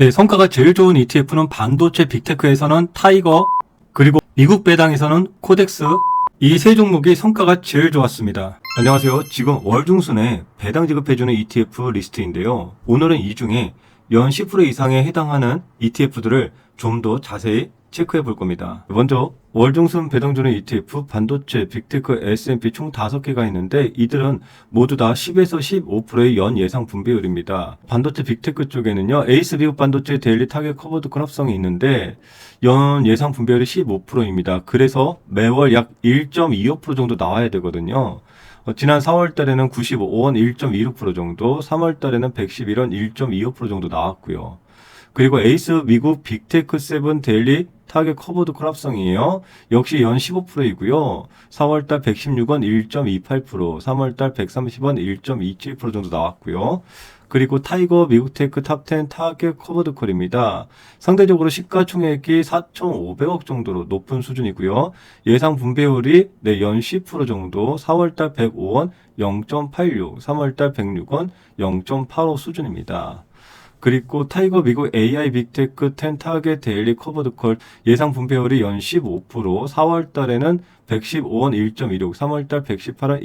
네, 성과가 제일 좋은 ETF는 반도체 빅테크에서는 타이거, 그리고 미국 배당에서는 코덱스, 이 세 종목이 성과가 제일 좋았습니다. 안녕하세요. 지금 월 중순에 배당 지급해주는 ETF 리스트인데요. 오늘은 이 중에 연 10% 이상에 해당하는 ETF들을 좀 더 자세히 체크해 볼 겁니다. 먼저 월 중순 배당 주는 ETF 반도체 빅테크 S&P 총 5개가 있는데 이들은 모두 다 10에서 15%의 연 예상 분배율입니다. 반도체 빅테크 쪽에는요, 에이스 미국 반도체 데일리 타겟 커버드콜 합성이 있는데 연 예상 분배율이 15%입니다. 그래서 매월 약 1.25% 정도 나와야 되거든요. 지난 4월 달에는 95원 1.26% 정도, 3월 달에는 111원 1.25% 정도 나왔고요. 그리고 에이스 미국 빅테크 7 데일리 타겟 커버드콜 합성이에요. 역시 연 15%이고요. 4월달 116원 1.28%, 3월달 130원 1.27% 정도 나왔고요. 그리고 타이거 미국 테크 탑10 타겟 커버드콜입니다. 상대적으로 시가총액이 4,500억 정도로 높은 수준이고요. 예상 분배율이 연 10% 정도, 4월달 105원 0.86, 3월달 106원 0.85 수준입니다. 그리고 타이거 미국 AI 빅테크 10 타겟 데일리 커버드콜 예상 분배율이 연 15%, 4월 달에는 115원 1.16, 3월 달 118원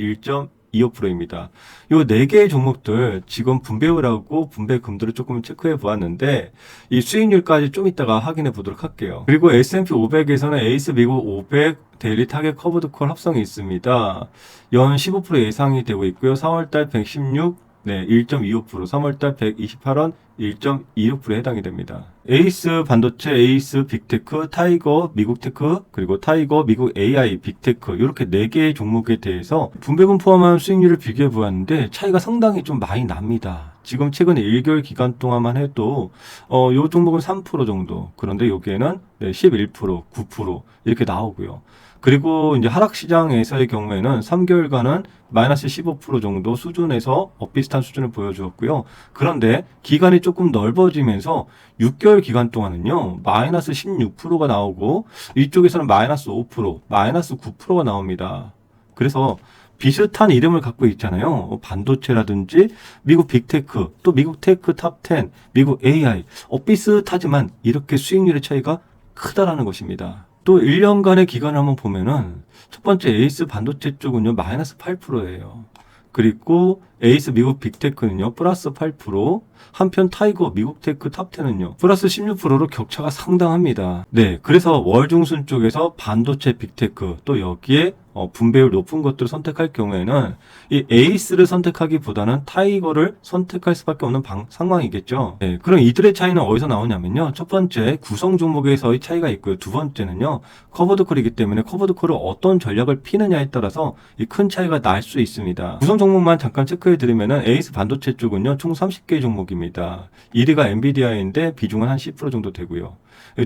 1.25%입니다. 요 4개의 종목들 지금 분배율하고 분배금들을 조금 체크해 보았는데 이 수익률까지 좀 이따가 확인해 보도록 할게요. 그리고 S&P 500에서는 에이스 미국 500 데일리 타겟 커버드콜 합성이 있습니다. 연 15% 예상이 되고 있고요. 4월 달 116 1.25%, 3월달 128원 1.26%에 해당이 됩니다. 에이스 반도체, 에이스 빅테크, 타이거 미국 테크, 그리고 타이거 미국 AI 빅테크 이렇게 4개의 종목에 대해서 분배금 포함한 수익률을 비교해 보았는데 차이가 상당히 좀 많이 납니다. 지금 최근 1개월 기간 동안만 해도 요 종목은 3% 정도, 그런데 여기에는 11%, 9% 이렇게 나오고요. 그리고 이제 하락시장에서의 경우에는 3개월간은 마이너스 15% 정도 수준에서 비슷한 수준을 보여주었고요. 그런데 기간이 조금 넓어지면서 6개월 기간 동안은요, 마이너스 16%가 나오고 이쪽에서는 마이너스 5%, 마이너스 9%가 나옵니다. 그래서 비슷한 이름을 갖고 있잖아요. 반도체라든지 미국 빅테크, 또 미국 테크 탑10, 미국 AI 비슷하지만 이렇게 수익률의 차이가 크다라는 것입니다. 또 1년간의 기간을 한번 보면은 첫 번째 에이스 반도체 쪽은요 마이너스 8%예요. 그리고 에이스 미국 빅테크는요 플러스 8%, 한편 타이거 미국 테크 탑10은요 플러스 16%로 격차가 상당합니다. 네, 그래서 월 중순 쪽에서 반도체 빅테크 또 여기에 분배율 높은 것들을 선택할 경우에는 이 에이스를 선택하기보다는 타이거를 선택할 수밖에 없는 상황이겠죠. 네, 그럼 이들의 차이는 어디서 나오냐면요. 첫 번째 구성 종목에서의 차이가 있고요. 두 번째는요. 커버드콜이기 때문에 커버드콜을 어떤 전략을 피느냐에 따라서 이 큰 차이가 날 수 있습니다. 구성 종목만 잠깐 체크해 드리면은 에이스 반도체 쪽은요. 총 30개 종목입니다. 1위가 엔비디아인데 비중은 한 10% 정도 되고요.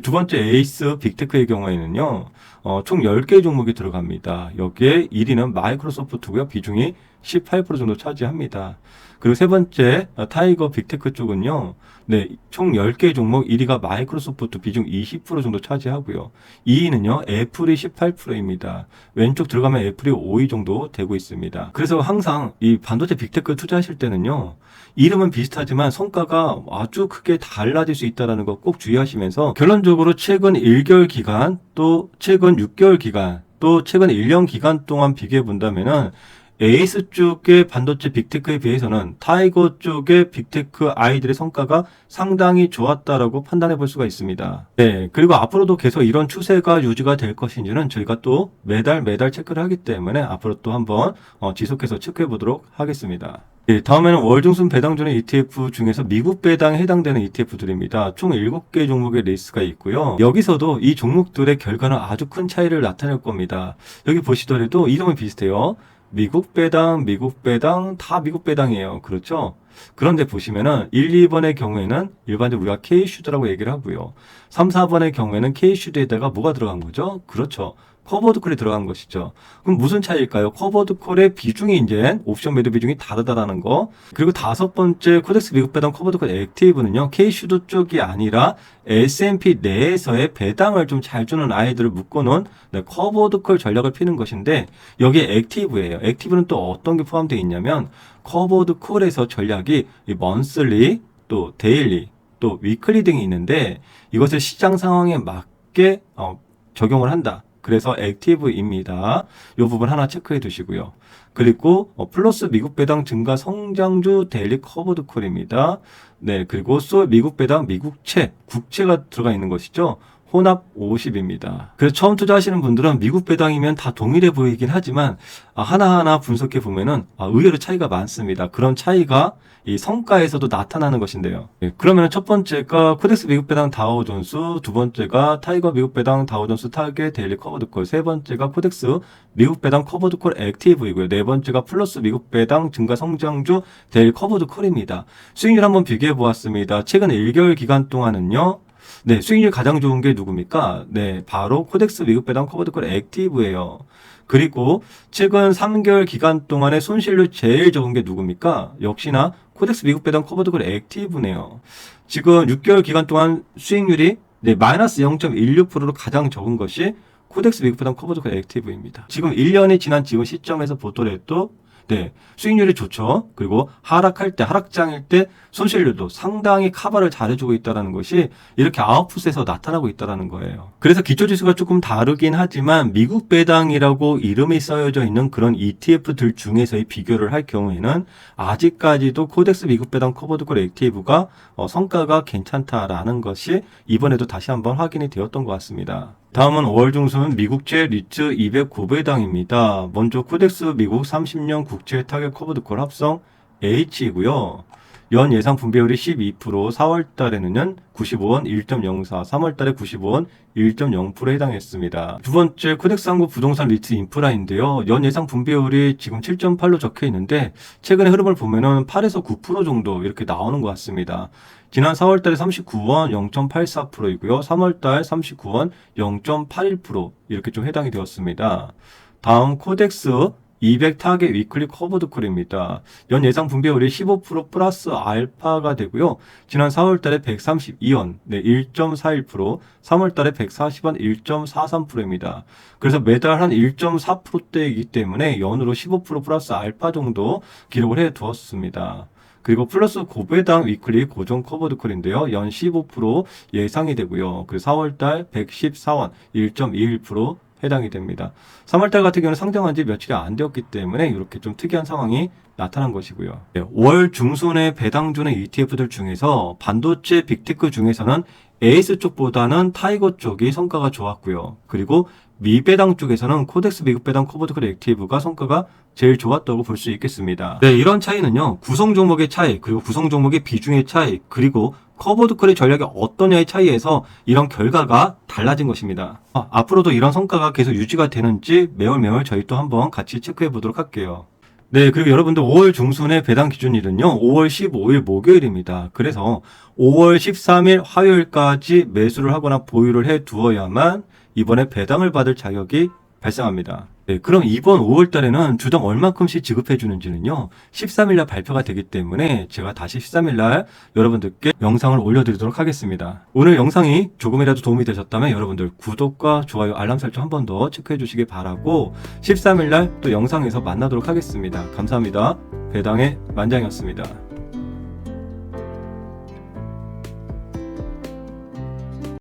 두 번째 에이스 빅테크의 경우에는요. 총 10개 종목이 들어갑니다. 여기에 1위는 마이크로소프트고요. 비중이 18% 정도 차지합니다. 그리고 세 번째 타이거 빅테크 쪽은요. 총 10개 종목 1위가 마이크로소프트 비중 20% 정도 차지하고요. 2위는요. 애플이 18%입니다. 왼쪽 들어가면 애플이 5위 정도 되고 있습니다. 그래서 항상 이 반도체 빅테크 투자하실 때는요. 이름은 비슷하지만 성과가 아주 크게 달라질 수 있다는 거 꼭 주의하시면서 결론적으로 최근 1개월 기간, 또 최근 6개월 기간, 또 최근 1년 기간 동안 비교해 본다면은 에이스 쪽의 반도체 빅테크에 비해서는 타이거 쪽의 빅테크 아이들의 성과가 상당히 좋았다라고 판단해 볼 수가 있습니다. 네, 그리고 앞으로도 계속 이런 추세가 유지가 될 것인지는 저희가 또 매달 체크를 하기 때문에 앞으로 또 한번 지속해서 체크해 보도록 하겠습니다. 네, 다음에는 월 중순 배당 주는 ETF 중에서 미국 배당에 해당되는 ETF들입니다. 총 7개 종목의 리스트가 있고요. 여기서도 이 종목들의 결과는 아주 큰 차이를 나타낼 겁니다. 여기 보시더라도 이름은 비슷해요. 미국 배당, 다 미국 배당이에요. 그렇죠? 그런데 보시면은 1, 2번의 경우에는 일반적으로 우리가 K슈드라고 얘기를 하고요. 3, 4번의 경우에는 K슈드에다가 뭐가 들어간 거죠? 그렇죠. 커버드콜이 들어간 것이죠. 그럼 무슨 차이일까요? 커버드콜의 비중이 이제 옵션 매도 비중이 다르다라는 거. 그리고 5번째 코덱스 미국 배당 커버드콜 액티브는요. K슈드 쪽이 아니라 S&P 내에서의 배당을 좀 잘 주는 아이들을 묶어놓은 커버드콜 전략을 피는 것인데 여기에 액티브예요. 액티브는 또 어떤 게 포함되어 있냐면 커버드콜에서 전략이 먼슬리 또 데일리 또 위클리 등이 있는데 이것을 시장 상황에 맞게 적용을 한다. 그래서 액티브입니다. 이 부분 하나 체크해 두시고요. 그리고 플러스 미국 배당 증가 성장주 데일리 커버드 콜입니다. 네, 그리고 솔 미국 배당 미국채, 국채가 들어가 있는 것이죠. 혼합 50입니다. 그래서 처음 투자하시는 분들은 미국 배당이면 다 동일해 보이긴 하지만 하나하나 분석해 보면은 의외로 차이가 많습니다. 그런 차이가 이 성과에서도 나타나는 것인데요. 네, 그러면 첫 번째가 코덱스 미국 배당 다우존스, 두 번째가 타이거 미국 배당 다우존스 타겟 데일리 커버드콜, 세 번째가 코덱스 미국 배당 커버드콜 액티브이고요. 네 번째가 플러스 미국 배당 증가 성장주 데일리 커버드콜입니다. 수익률 한번 비교해 보았습니다. 최근 1개월 기간 동안은요. 네, 수익률 가장 좋은 게 누굽니까? 네, 바로 코덱스 미국 배당 커버드콜 액티브예요. 그리고 최근 3개월 기간 동안의 손실률 제일 적은 게 누굽니까? 역시나 코덱스 미국 배당 커버드콜 액티브네요. 지금 6개월 기간 동안 수익률이 마이너스 0.16%로 가장 적은 것이 코덱스 미국 배당 커버드콜 액티브입니다. 지금 1년이 지난 지금 시점에서 보더라도 수익률이 좋죠. 그리고 하락장일 때 손실률도 상당히 커버를 잘해주고 있다는 것이 이렇게 아웃풋에서 나타나고 있다는 거예요. 그래서 기초지수가 조금 다르긴 하지만 미국 배당이라고 이름이 써여져 있는 그런 ETF들 중에서의 비교를 할 경우에는 아직까지도 코덱스 미국 배당 커버드콜 액티브가 성과가 괜찮다라는 것이 이번에도 다시 한번 확인이 되었던 것 같습니다. 다음은 5월 중순 미국채 리츠 209배당입니다. 먼저 코덱스 미국 30년 국채 타겟 커버드콜 합성 H이고요. 연 예상 분배율이 12%, 4월 달에는 95원 1.04, 3월 달에 95원 1.0%에 해당했습니다. 두 번째 코덱스 한국 부동산 리츠 인프라인데요. 연 예상 분배율이 지금 7.8로 적혀 있는데 최근의 흐름을 보면은 8에서 9% 정도 이렇게 나오는 것 같습니다. 지난 4월 달에 39원 0.84%이고요. 3월 달 39원 0.81% 이렇게 좀 해당이 되었습니다. 다음 코덱스 200 타겟 위클리 커버드콜입니다. 연 예상 분배율이 15% 플러스 알파가 되고요. 지난 4월 달에 132원, 1.41%, 3월 달에 140원, 1.43%입니다. 그래서 매달 한 1.4%대이기 때문에 연으로 15% 플러스 알파 정도 기록을 해 두었습니다. 그리고 플러스 고배당 위클리 고정 커버드콜인데요. 연 15% 예상이 되고요. 그리고 4월달 114원 1.21% 해당이 됩니다. 3월달 같은 경우는 상장한 지 며칠이 안 되었기 때문에 이렇게 좀 특이한 상황이 나타난 것이고요. 5월 중순에 배당주는 ETF들 중에서 반도체 빅테크 중에서는 에이스 쪽보다는 타이거 쪽이 성과가 좋았고요. 그리고 미배당 쪽에서는 코덱스 미국 배당 커버드콜 액티브가 성과가 제일 좋았다고 볼 수 있겠습니다. 이런 차이는요. 구성 종목의 차이, 그리고 구성 종목의 비중의 차이, 그리고 커버드콜의 전략이 어떠냐의 차이에서 이런 결과가 달라진 것입니다. 앞으로도 이런 성과가 계속 유지가 되는지 매월 저희 또 한번 같이 체크해 보도록 할게요. 그리고 여러분들 5월 중순의 배당 기준일은요, 5월 15일 목요일입니다. 그래서 5월 13일 화요일까지 매수를 하거나 보유를 해 두어야만 이번에 배당을 받을 자격이 발생합니다. 그럼 이번 5월 달에는 주당 얼마큼씩 지급해 주는지는요, 13일날 발표가 되기 때문에 제가 다시 13일날 여러분들께 영상을 올려드리도록 하겠습니다. 오늘 영상이 조금이라도 도움이 되셨다면 여러분들 구독과 좋아요, 알람 설정 한 번 더 체크해 주시기 바라고 13일날 또 영상에서 만나도록 하겠습니다. 감사합니다. 배당의 만장이었습니다.